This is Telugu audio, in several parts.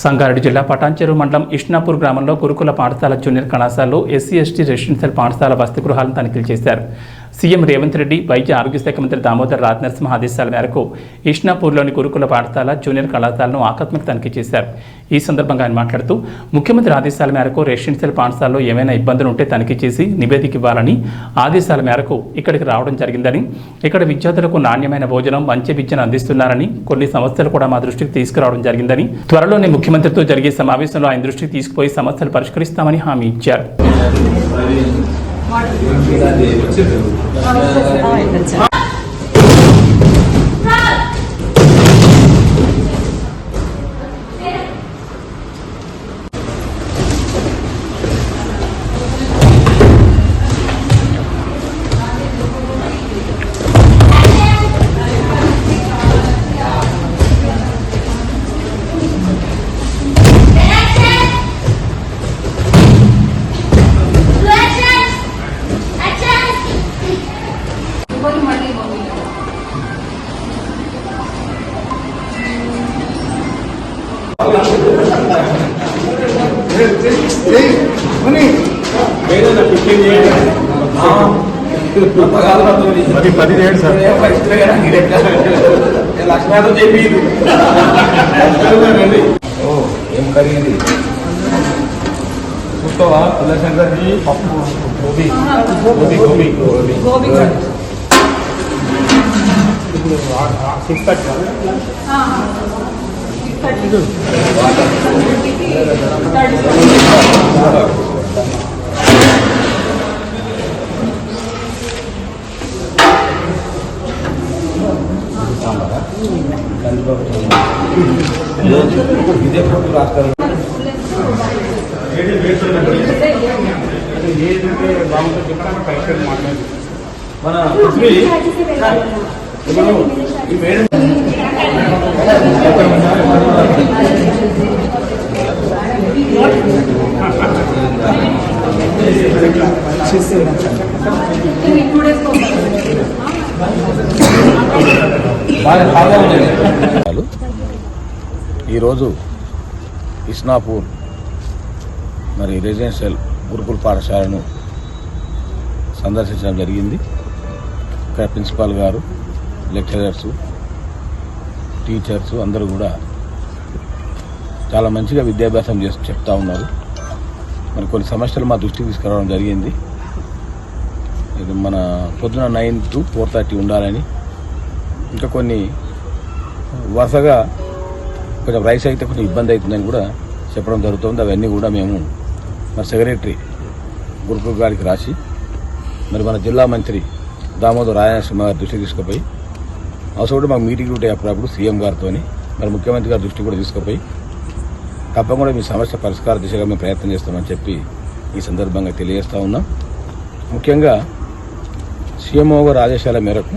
సంగారెడ్డి జిల్లా పటాన్చెరు మండలం ఇష్నాపూర్ గ్రామంలో గురుకుల పాఠశాల జూనియర్ కళాశాలలో ఎస్సీ ఎస్టీ రెసిడెన్షియల్ పాఠశాల వసతి గృహాలను తనిఖీలు చేశారు. సీఎం రేవంత్ రెడ్డి, వైద్య ఆరోగ్య శాఖ మంత్రి దామోదర్ రాజనరసింహ ఆదేశాల మేరకు ఇష్నాపూర్లోని గురుకుల పాఠశాల జూనియర్ కళాశాలను ఆకస్మిక తనిఖీ చేశారు. ఈ సందర్భంగా ఆయన మాట్లాడుతూ ముఖ్యమంత్రి ఆదేశాల మేరకు రెసిడెన్షియల్ పాఠశాలలో ఏమైనా ఇబ్బందులు ఉంటే తనిఖీ చేసి నివేదిక ఇవ్వాలని ఆదేశాల మేరకు ఇక్కడికి రావడం జరిగిందని, ఇక్కడ విద్యార్థులకు నాణ్యమైన భోజనం, మంచి విద్యను అందిస్తున్నారని, కొన్ని సమస్యలు కూడా మా దృష్టికి తీసుకురావడం జరిగిందని, త్వరలోనే ముఖ్యమంత్రితో జరిగే సమావేశంలో ఆయన దృష్టికి తీసుకుపోయి సమస్యలు పరిష్కరిస్తామని హామీ ఇచ్చారు. ఏం ఖరీదు చూస్తావా? పుల్లశంకర్జీ పప్పు గోబీ గోబీ గోబీ గోబీ ఇదే ఫోటో రాస్తారు. మన ఈ మేడం ఈరోజు ఇస్నాపూర్ మరి రెసిడెన్షియల్ గురుకుల పాఠశాలను సందర్శించడం జరిగింది. ఇక్కడ ప్రిన్సిపాల్ గారు, లెక్చరర్సు, టీచర్సు అందరూ కూడా చాలా మంచిగా విద్యాభ్యాసం చేసి చెప్తా ఉన్నారు. మరి కొన్ని సమస్యలు మా దృష్టికి తీసుకురావడం జరిగింది. ఇది మన పొద్దున 9 to 4:30 ఉండాలని, ఇంకా కొన్ని వరుసగా కొంచెం రైస్ అయితే కొంచెం ఇబ్బంది అవుతుందని కూడా చెప్పడం జరుగుతుంది. అవన్నీ కూడా మేము మరి సెక్రటరీ గురుకుల గారికి రాసి మరి మన జిల్లా మంత్రి దామోదర్ రాజనరసింహ గారి దృష్టికి తీసుకుపోయి, అవసరం మాకు మీటింగ్ ఉంటాయి అప్పుడప్పుడు సీఎం గారితో, మరి ముఖ్యమంత్రి గారి దృష్టికి కూడా తీసుకుపోయి తప్పకుండా మీ సమస్య పరిష్కార దిశగా మేము ప్రయత్నం చేస్తామని చెప్పి ఈ సందర్భంగా తెలియజేస్తా ఉన్నాం. ముఖ్యంగా సీఎంఓ గారి ఆదేశాల మేరకు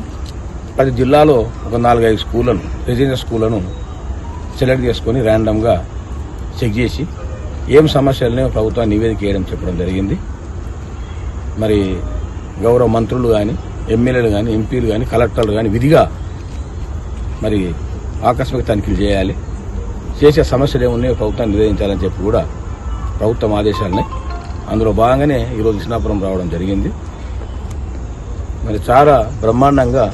ప్రతి జిల్లాలో ఒక 4-5 స్కూళ్లను, రెసిడెన్షియల్ స్కూళ్లను సెలెక్ట్ చేసుకుని ర్యాండమ్గా చెక్ చేసి ఏం సమస్యలనే ప్రభుత్వాన్ని నివేదిక చేయడం చెప్పడం జరిగింది. మరి గౌరవ మంత్రులు కానీ, ఎమ్మెల్యేలు కానీ, ఎంపీలు కానీ, కలెక్టర్లు కానీ విధిగా మరి ఆకస్మిక తనిఖీలు చేయాలి, చేసే సమస్యలు ఏమున్నాయో ప్రభుత్వాన్ని నివేదించాలని చెప్పి కూడా ప్రభుత్వం ఆదేశాలున్నాయి. అందులో భాగంగానే ఈరోజు ఇస్నాపురం రావడం జరిగింది. మరి చాలా బ్రహ్మాండంగా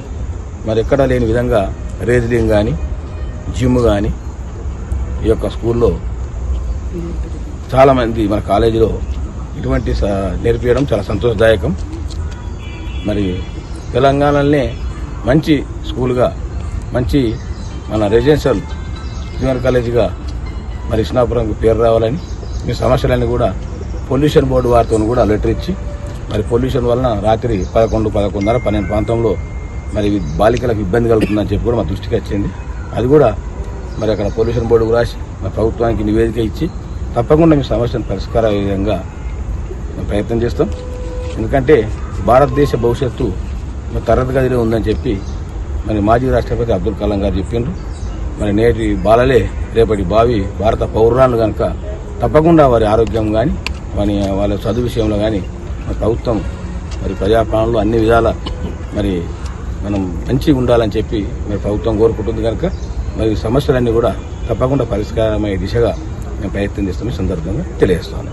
మరి ఎక్కడా లేని విధంగా రేజిలింగ్ కానీ, జిమ్ కానీ ఈ యొక్క స్కూల్లో చాలామంది మన కాలేజీలో ఇటువంటి నేర్పించడం చాలా సంతోషదాయకం. మరి తెలంగాణలోనే మంచి స్కూల్గా, మంచి మన రెసిడెన్షియల్ జూనియర్ కాలేజీగా మరి ఇస్నాపురంకు పేరు రావాలని, మీ సమస్యలన్నీ కూడా పొల్యూషన్ బోర్డు వారితో కూడా లెటర్ ఇచ్చి, మరి పొల్యూషన్ వలన రాత్రి 11, 11:30, 12 ప్రాంతంలో మరి బాలికలకు ఇబ్బంది కలుగుతుందని చెప్పి కూడా మా దృష్టికి వచ్చింది. అది కూడా మరి అక్కడ పొల్యూషన్ బోర్డుకు రాసి మరి ప్రభుత్వానికి నివేదిక ఇచ్చి తప్పకుండా మీ సమస్యను పరిష్కార విధంగా ప్రయత్నం చేస్తాం. ఎందుకంటే భారతదేశ భవిష్యత్తు తరగతి గదిలో ఉందని చెప్పి మరి మాజీ రాష్ట్రపతి అబ్దుల్ కలాం గారు చెప్పిండ్రు. మరి నేటి బాలలే రేపటి భావి భారత పౌరులు కనుక తప్పకుండా వారి ఆరోగ్యం కానీ, వాళ్ళ చదువు విషయంలో కానీ ప్రభుత్వం మరి ప్రజాపాలనలో అన్ని విధాల మరి మనం మంచిగా ఉండాలని చెప్పి మరి ప్రభుత్వం కోరుకుంటుంది కనుక మరి సమస్యలన్నీ కూడా తప్పకుండా పరిష్కారమయ్యే దిశగా మేము ప్రయత్నం చేస్తాం ఈ సందర్భంగా తెలియజేస్తాను.